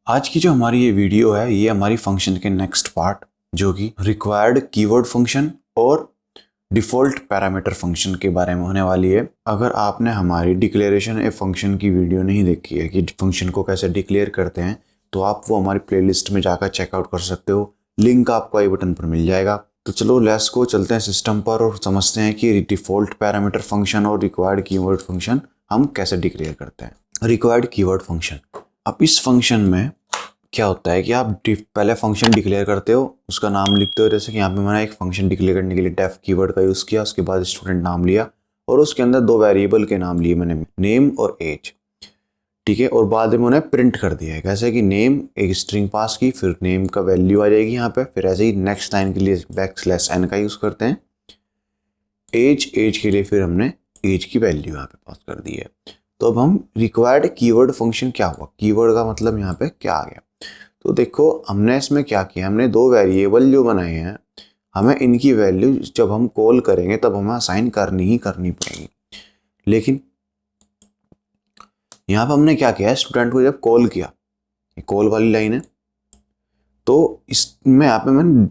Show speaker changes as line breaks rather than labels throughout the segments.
आज की जो हमारी ये वीडियो है ये हमारी फंक्शन के नेक्स्ट पार्ट जो कि रिक्वायर्ड कीवर्ड फंक्शन और डिफ़ॉल्ट पैरामीटर फंक्शन के बारे में होने वाली है। अगर आपने हमारी डिक्लेरेशन ए फंक्शन की वीडियो नहीं देखी है कि फंक्शन को कैसे डिक्लेयर करते हैं तो आप वो हमारी प्लेलिस्ट में जाकर चेकआउट कर सकते हो। लिंक आपको आई बटन पर मिल जाएगा। तो चलो लेट्स को चलते हैं सिस्टम पर और समझते हैं कि डिफ़ॉल्ट पैरामीटर फंक्शन और रिक्वायर्ड कीवर्ड फंक्शन हम कैसे डिक्लेयर करते हैं। रिक्वायर्ड कीवर्ड फंक्शन, अब इस फंक्शन में क्या होता है कि आप पहले फंक्शन डिक्लेयर करते हो, उसका नाम लिखते हो। जैसे कि यहाँ पे मैंने एक फंक्शन डिक्लेयर करने के लिए डेफ कीवर्ड का यूज़ किया, उसके बाद स्टूडेंट नाम लिया और उसके अंदर दो वेरिएबल के नाम लिए मैंने, नेम और एज। ठीक है, और बाद में उन्हें प्रिंट कर दिया है। कैसे कि नेम एक स्ट्रिंग पास की, फिर नेम का वैल्यू आ जाएगी यहाँ पे, फिर ऐसे ही नेक्स्ट लाइन के लिए बैकस्लैश n का यूज़ करते हैं। एज के लिए फिर हमने एज की वैल्यू यहाँ पे पास कर दी है। तो अब हम रिक्वायर्ड कीवर्ड फंक्शन क्या हुआ, कीवर्ड का मतलब यहाँ पे क्या आ गया। तो देखो हमने इसमें क्या किया, हमने दो वेरिएबल जो बनाए हैं, हमें इनकी वैल्यू जब हम कॉल करेंगे तब हमें असाइन करनी ही करनी पड़ेगी। लेकिन यहाँ पर हमने क्या किया, स्टूडेंट को जब कॉल किया, कॉल वाली लाइन है, तो इसमें यहाँ पे मैंने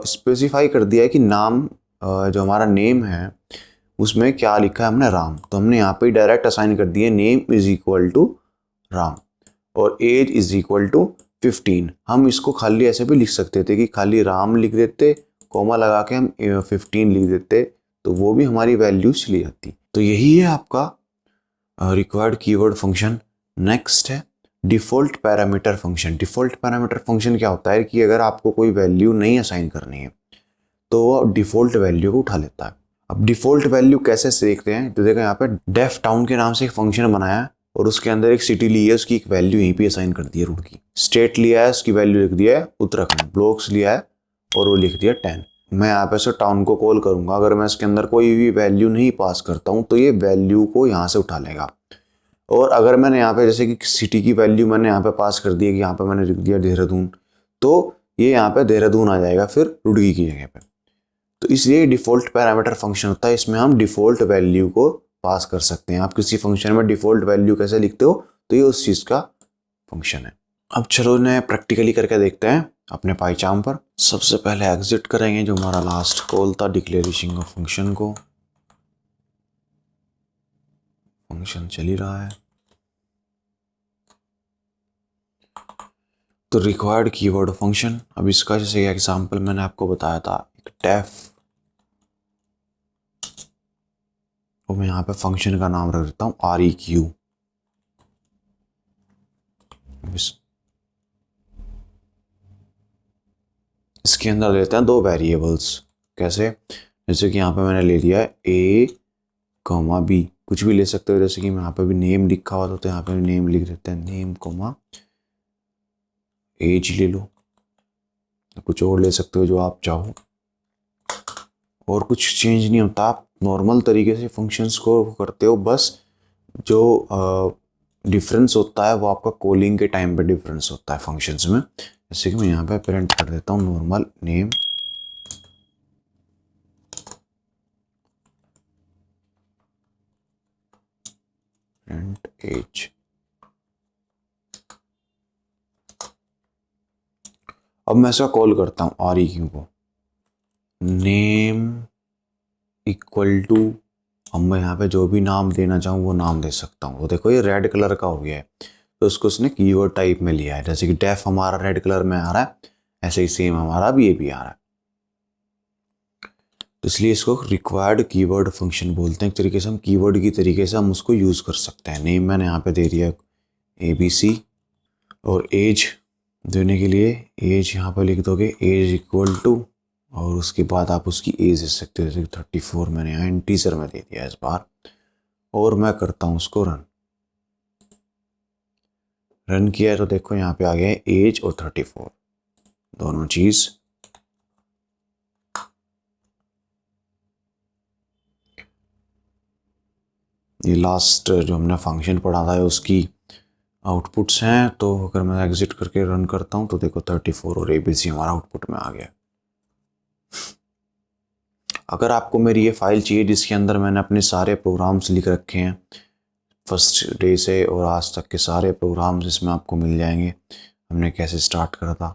स्पेसिफाई कर दिया है कि नाम जो हमारा नेम है उसमें क्या लिखा है हमने, राम। तो हमने यहाँ पे डायरेक्ट असाइन कर दिया name is equal to Ram और एज इज इक्वल टू 15। हम इसको खाली ऐसे भी लिख सकते थे कि खाली राम लिख देते, कॉमा लगा के हम 15 लिख देते, तो वो भी हमारी वैल्यू चली जाती। तो यही है आपका रिक्वायर्ड कीवर्ड फंक्शन। नेक्स्ट है default parameter function. Default parameter function क्या होता है कि अगर आपको कोई वैल्यू नहीं असाइन करनी है तो वो डिफ़ॉल्ट वैल्यू को उठा लेता है। अब डिफ़ॉल्ट वैल्यू कैसे देखते हैं, तो देखो यहाँ पे डेफ टाउन के नाम से एक फंक्शन बनाया है और उसके अंदर एक सिटी ली है, उसकी एक वैल्यू यहीं पे असाइन कर दी है रुड़की। स्टेट लिया है, उसकी वैल्यू लिख दिया है उत्तराखंड। ब्लॉक्स लिया है और वो लिख दिया 10। मैं यहाँ पे से टाउन को कॉल करूंगा, अगर मैं इसके अंदर कोई भी वैल्यू नहीं पास करता हूँ तो ये वैल्यू को यहाँ से उठा लेगा। और अगर मैंने यहाँ पे जैसे कि सिटी की वैल्यू मैंने यहाँ पे पास कर दी है कि यहाँ पे मैंने लिख दिया देहरादून, तो ये यहाँ पे देहरादून आ जाएगा फिर रुड़की की जगह पे। तो इसलिए डिफ़ॉल्ट पैरामीटर फंक्शन होता है, इसमें हम डिफ़ॉल्ट वैल्यू को पास कर सकते हैं। आप किसी फंक्शन में डिफ़ॉल्ट वैल्यू कैसे लिखते हो, तो ये उस चीज़ का फंक्शन है। अब चलो इन्हें प्रैक्टिकली करके देखते हैं अपने पाईचार्म पर। सबसे पहले एग्जिट करेंगे जो हमारा लास्ट कॉल था डिक्लेरेशन ऑफ फंक्शन को। फंक्शन चल ही रहा है। तो रिक्वायर्ड कीवर्ड फंक्शन, अब इसका जैसे एग्जांपल मैंने आपको बताया था, एक डेफ, और मैं यहाँ पे फंक्शन का नाम रख देता हूँ REQ। इसके अंदर लेते हैं दो वेरिएबल्स। कैसे, जैसे कि यहाँ पे मैंने ले लिया है A, B, कुछ भी ले सकते हो। जैसे कि मैं यहाँ पे भी नेम लिखा हुआ था तो यहाँ पे भी नेम लिख देते हैं, नेम एज ले लो। कुछ और ले सकते हो जो आप चाहो, और कुछ चेंज नहीं होता। आप नॉर्मल तरीके से फंक्शंस को करते हो, बस जो डिफरेंस होता है वो आपका कॉलिंग के टाइम पे डिफरेंस होता है फंक्शंस में। जैसे कि मैं यहाँ पे प्रिंट कर देता हूँ नॉर्मल नेम प्रिंट एज। अब मैं इसका कॉल करता हूँ REQ को, नेम इक्वल टू, अब मैं यहाँ पे जो भी नाम देना चाहूँ वो नाम दे सकता हूँ। वो देखो ये रेड कलर का हो गया है, तो उसको उसने कीवर्ड टाइप में लिया है। जैसे कि डेफ हमारा रेड कलर में आ रहा है, ऐसे ही सेम हमारा भी ये भी आ रहा है, तो इसलिए इसको रिक्वायर्ड कीवर्ड फंक्शन बोलते हैं। एक तरीके से हम कीवर्ड की तरीके से हम उसको यूज़ कर सकते हैं। नेम मैंने यहाँ पे दे दिया ABC, और एज देने के लिए एज यहाँ पर लिख दोगे एज इक्वल टू, और उसके बाद आप उसकी एज दे सकते हो। जैसे 34 मैंने यहाँ इंटीजर में दे दिया इस बार, और मैं करता हूँ उसको रन किया है तो देखो यहाँ पे आ गया है एज और 34 दोनों चीज़। ये लास्ट जो हमने फंक्शन पढ़ा था उसकी आउटपुट्स हैं। तो अगर मैं एग्जिट करके रन करता हूँ तो देखो 34 और ABC हमारा आउटपुट में आ गया। अगर आपको मेरी ये फाइल चाहिए जिसके अंदर मैंने अपने सारे प्रोग्राम्स लिख रखे हैं फर्स्ट डे से और आज तक के सारे प्रोग्राम्स इसमें आपको मिल जाएंगे। हमने कैसे स्टार्ट करा था।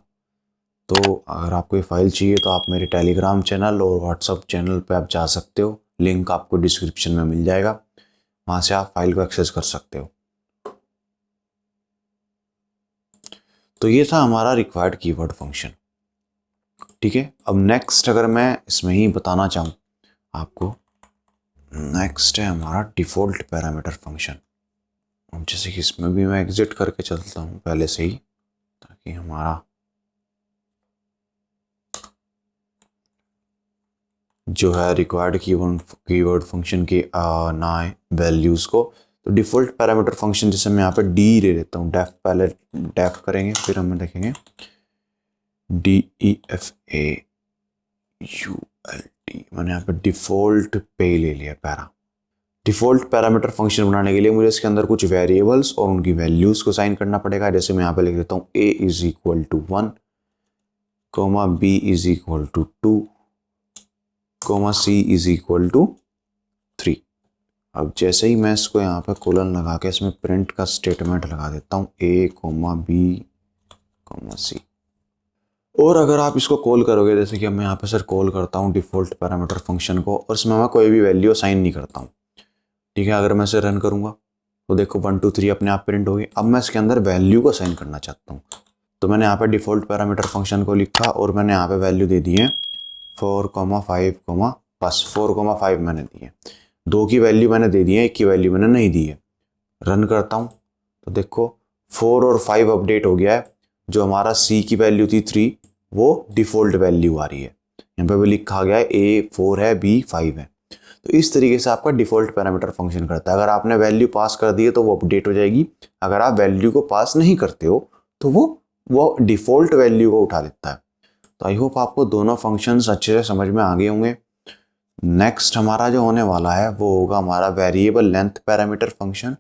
तो अगर आपको ये फाइल चाहिए तो आप मेरे टेलीग्राम चैनल और व्हाट्सअप चैनल पे आप जा सकते हो, लिंक आपको डिस्क्रिप्शन में मिल जाएगा, वहाँ से आप फाइल को एक्सेस कर सकते हो। तो ये था हमारा रिक्वायर्ड कीवर्ड फंक्शन। ठीक है, अब नेक्स्ट अगर मैं इसमें ही बताना चाहूँ आपको, नेक्स्ट है हमारा डिफ़ॉल्ट पैरामीटर फंक्शन। अब जैसे कि इसमें भी मैं एग्जिट करके चलता हूँ पहले से ही, ताकि हमारा जो है रिक्वायर्ड कीवर्ड फंक्शन के ना आए वैल्यूज़ को। तो डिफ़ॉल्ट पैरामीटर फंक्शन जैसे मैं यहाँ पे डी ले लेता हूँ, डेफ पहले डेफ करेंगे, फिर हम देखेंगे DEFAULT, मैंने यहाँ पे डिफ़ॉल्ट पे ले लिया पैरा। डिफ़ॉल्ट पैरामीटर फंक्शन बनाने के लिए मुझे इसके अंदर कुछ वेरिएबल्स और उनकी वैल्यूज़ को साइन करना पड़ेगा। जैसे मैं यहाँ पे लिख देता हूँ a is equal to 1, comma b is equal to 2, comma c is equal to 3। अब जैसे ही मैं इसको यहाँ पे कोलन लगा के इसमें प्रिंट का स्टेटमेंट लगा देता हूँ a, b, c। और अगर आप इसको कॉल करोगे, जैसे कि मैं यहाँ पे सर कॉल करता हूँ डिफ़ॉल्ट पैरामीटर फंक्शन को, और इसमें मैं कोई भी वैल्यू असाइन नहीं करता हूँ। ठीक है, अगर मैं इसे रन करूँगा तो देखो 1 2 3 अपने आप प्रिंट होगी। अब मैं इसके अंदर वैल्यू को असाइन करना चाहता हूँ, तो मैंने यहाँ पे डिफ़ॉल्ट पैरामीटर फंक्शन को लिखा और मैंने यहाँ पे वैल्यू दे दी है 4, 5, बस 4, 5 मैंने दी है। 2 की वैल्यू मैंने दे दी है, 1 की वैल्यू मैंने नहीं दी है। रन करता हूँ तो देखो 4 और 5 अपडेट हो गया है। जो हमारा c की वैल्यू थी 3, वो डिफ़ॉल्ट वैल्यू आ रही है। यहाँ पे भी लिखा गया है a 4 है, b 5 है। तो इस तरीके से आपका डिफ़ॉल्ट पैरामीटर फंक्शन करता है। अगर आपने वैल्यू पास कर दी है तो वो अपडेट हो जाएगी, अगर आप वैल्यू को पास नहीं करते हो तो वो डिफ़ॉल्ट वैल्यू को उठा लेता है। तो आई होप आपको दोनों फंक्शंस अच्छे से समझ में आ गए होंगे। नेक्स्ट हमारा जो होने वाला है वो होगा हमारा वेरिएबल लेंथ पैरामीटर फंक्शन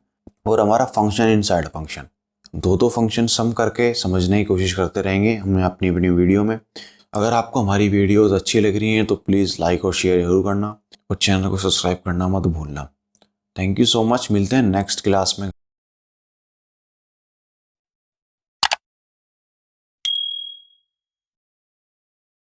और हमारा फंक्शन इनसाइड फंक्शन। दो फंक्शन सम करके समझने की कोशिश करते रहेंगे हमने अपनी अपनी वीडियो में। अगर आपको हमारी वीडियोस अच्छी लग रही हैं तो प्लीज़ लाइक और शेयर जरूर करना और चैनल को सब्सक्राइब करना मत भूलना। थैंक यू सो मच, मिलते हैं नेक्स्ट क्लास में।